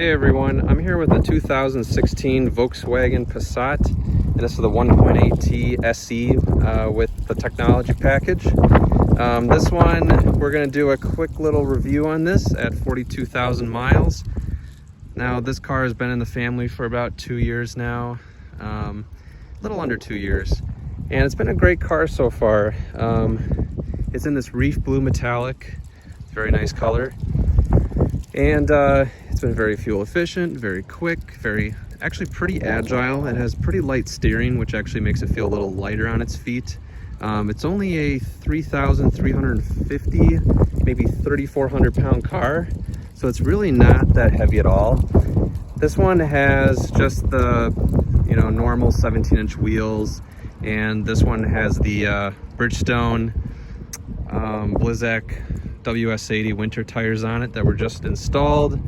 Hey everyone, I'm here with a 2016 Volkswagen Passat, and this is the 1.8T SE with the technology package. This one, we're going to do a quick little review on this at 42,000 miles. Now this car has been in the family for about 2 years now, a little under 2 years, and it's been a great car so far. It's in this reef blue metallic, very nice color, and it's been very fuel efficient, very quick, actually pretty agile. It has pretty light steering, which actually makes it feel a little lighter on its feet. It's only a 3,350, maybe 3,400 pound car, so it's really not that heavy at all. This one has just the normal 17-inch wheels, and this one has the Bridgestone Blizzak WS80 winter tires on it that were just installed.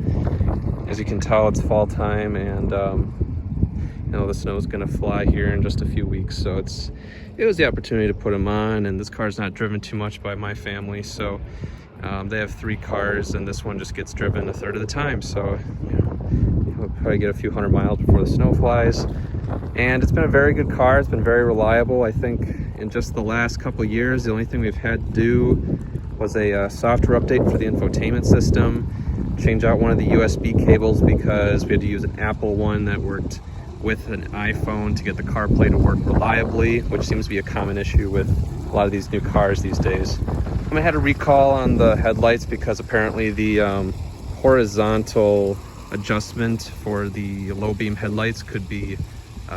As you can tell, it's fall time, and the snow is going to fly here in just a few weeks, so it was the opportunity to put them on. And this car's not driven too much by my family, so they have 3 cars, and this one just gets driven a third of the time, so we'll probably get a few hundred miles before the snow flies. And it's been a very good car. It's been very reliable. I think in just the last couple years, the only thing we've had to do was a software update for the infotainment system, change out one of the USB cables because we had to use an Apple one that worked with an iPhone to get the CarPlay to work reliably, which seems to be a common issue with a lot of these new cars these days. I had a recall on the headlights because apparently the horizontal adjustment for the low beam headlights could be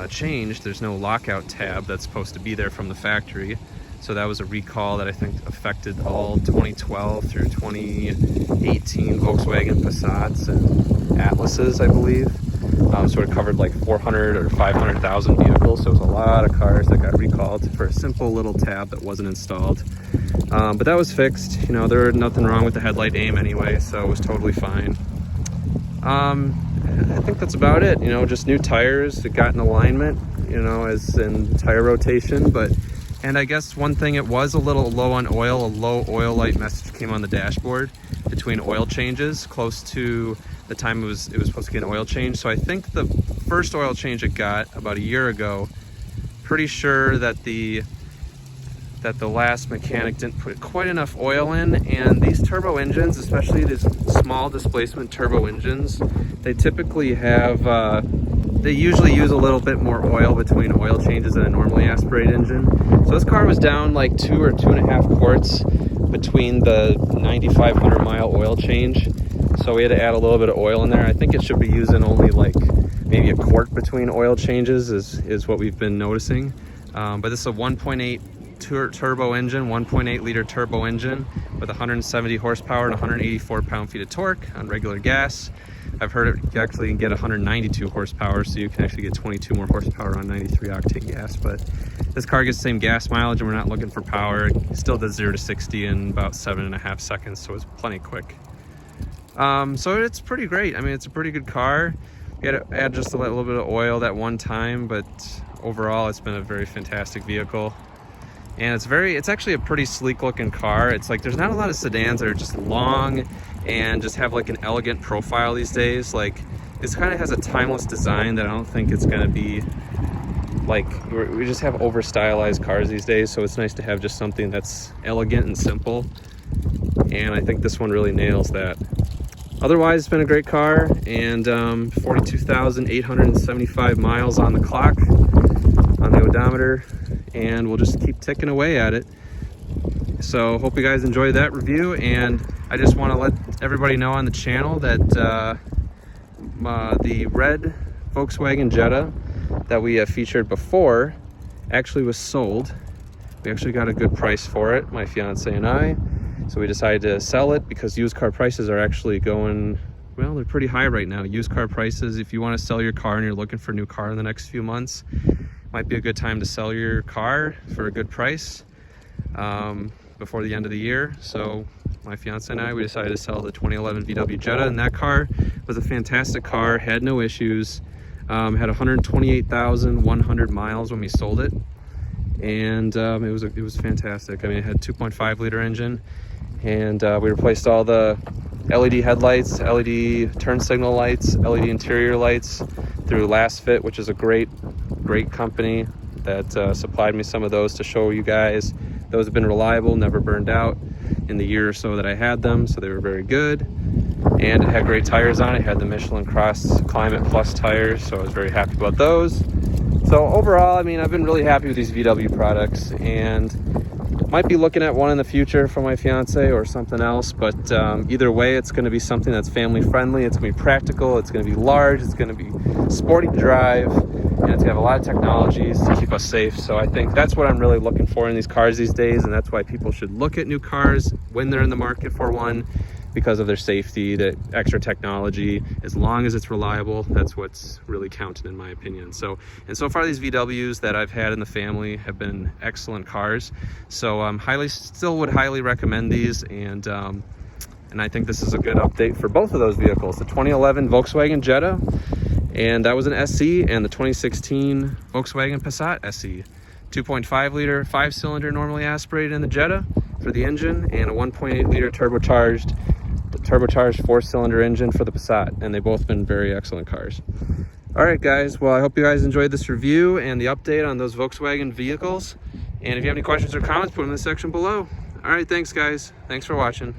changed. There's no lockout tab that's supposed to be there from the factory. So that was a recall that I think affected all 2012 through 2018 Volkswagen Passats and Atlases, I believe. So it covered like 400 or 500,000 vehicles. So it was a lot of cars that got recalled for a simple little tab that wasn't installed. But that was fixed. There was nothing wrong with the headlight aim anyway, so it was totally fine. I think that's about it. Just new tires. It got in alignment, as in tire rotation, and I guess one thing, it was a little low on oil. A low oil light message came on the dashboard between oil changes, close to the time it was supposed to get an oil change. So I think the first oil change it got about a year ago, pretty sure that the last mechanic didn't put quite enough oil in. And these turbo engines, especially these small displacement turbo engines, they typically have they usually use a little bit more oil between oil changes than a normally aspirated engine. So this car was down like 2 or 2.5 quarts between the 9,500 mile oil change. So we had to add a little bit of oil in there. I think it should be using only like maybe a quart between oil changes is what we've been noticing. But this is a 1.8 turbo engine, 1.8 liter turbo engine with 170 horsepower and 184 pound-feet of torque on regular gas. I've heard it actually can get 192 horsepower, so you can actually get 22 more horsepower on 93 octane gas. But this car gets the same gas mileage, and we're not looking for power. It still does 0 to 60 in about 7.5 seconds, so it's plenty quick. So it's pretty great. I mean, it's a pretty good car. We had to add just a little bit of oil that one time, but overall it's been a very fantastic vehicle. And it's actually a pretty sleek looking car. It's like there's not a lot of sedans that are just long and just have like an elegant profile these days. Like this kind of has a timeless design that I don't think it's going to be like, we just have over stylized cars these days. So it's nice to have just something that's elegant and simple. And I think this one really nails that. Otherwise, it's been a great car, and 42,875 miles on the clock on the odometer, and we'll just keep ticking away at it. So hope you guys enjoyed that review, and I just want to let everybody know on the channel that the red Volkswagen Jetta that we featured before actually was sold. We actually got a good price for it, my fiance and I. So we decided to sell it because used car prices are actually going, well, they're pretty high right now. Used car prices, if you want to sell your car and you're looking for a new car in the next few months, might be a good time to sell your car for a good price before the end of the year. So my fiance and I, we decided to sell the 2011 VW Jetta, and that car was a fantastic car, had no issues, had 128,100 miles when we sold it, and it was fantastic. I mean, it had 2.5 liter engine, and we replaced all the LED headlights, LED turn signal lights, LED interior lights through Last Fit, which is a great company that supplied me some of those to show you guys. Those have been reliable, never burned out in the year or so that I had them, so they were very good. And it had great tires on it. It had the Michelin Cross Climate Plus tires, so I was very happy about those. So overall, I mean, I've been really happy with these VW products, and might be looking at one in the future for my fiance or something else, but either way, it's going to be something that's family friendly. It's going to be practical, it's going to be large, it's going to be sporty to drive, and it's going to have a lot of technologies to keep us safe. So I think that's what I'm really looking for in these cars these days, and that's why people should look at new cars when they're in the market for one, because of their safety, the extra technology. As long as it's reliable, that's what's really counting in my opinion. So far these VWs that I've had in the family have been excellent cars. So still would highly recommend these, and I think this is a good update for both of those vehicles. The 2011 Volkswagen Jetta, and that was an SE, and the 2016 Volkswagen Passat SE. 2.5 liter, 5-cylinder normally aspirated in the Jetta for the engine, and a 1.8 liter turbocharged 4-cylinder engine for the Passat, and they've both been very excellent cars. All right, guys, well, I hope you guys enjoyed this review and the update on those Volkswagen vehicles, and if you have any questions or comments, put them in the section below. All right, thanks, guys. Thanks for watching.